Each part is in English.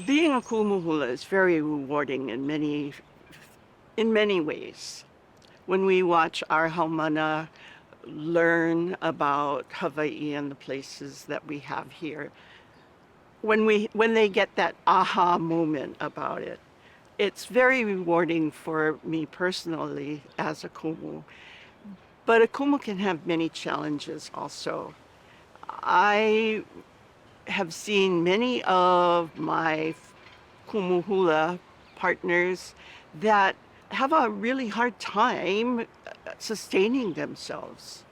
Being a Kumu Hula is very rewarding in many ways. When we watch our haumana learn about Hawaii and the places that we have here, when they get that aha moment about it, it's very rewarding for me personally as a Kumu. But a Kumu can have many challenges also. I have seen many of my Kumu Hula partners that have a really hard time sustaining themselves.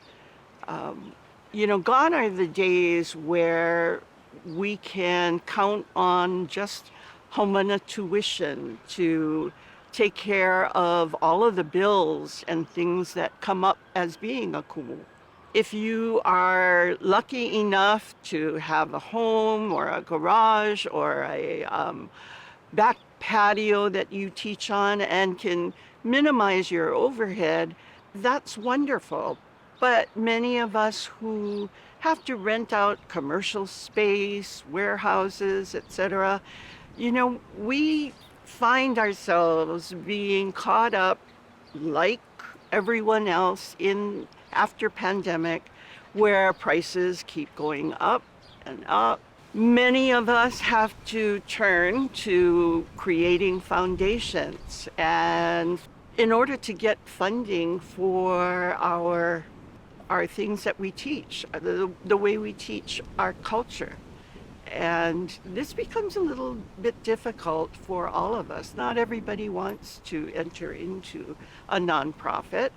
Um, Gone are the days where we can count on just haumana tuition to take care of all of the bills and things that come up as being a kumu. If you are lucky enough to have a home or a garage or a back patio that you teach on and can minimize your overhead, that's wonderful. But many of us who have to rent out commercial space, warehouses, etc., we find ourselves being caught up like everyone else in after pandemic where prices keep going up and up. Many of us have to turn to creating foundations and in order to get funding for our things that we teach, the way we teach our culture. And this becomes a little bit difficult for all of us. Not everybody wants to enter into a nonprofit,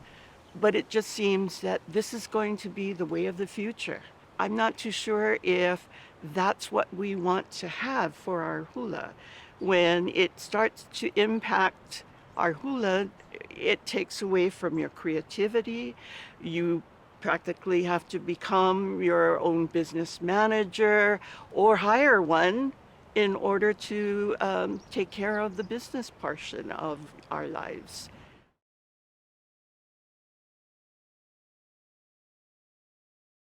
but it just seems that this is going to be the way of the future. I'm not too sure if that's what we want to have for our hula. When it starts to impact our hula, it takes away from your creativity. You practically have to become your own business manager or hire one in order to take care of the business portion of our lives.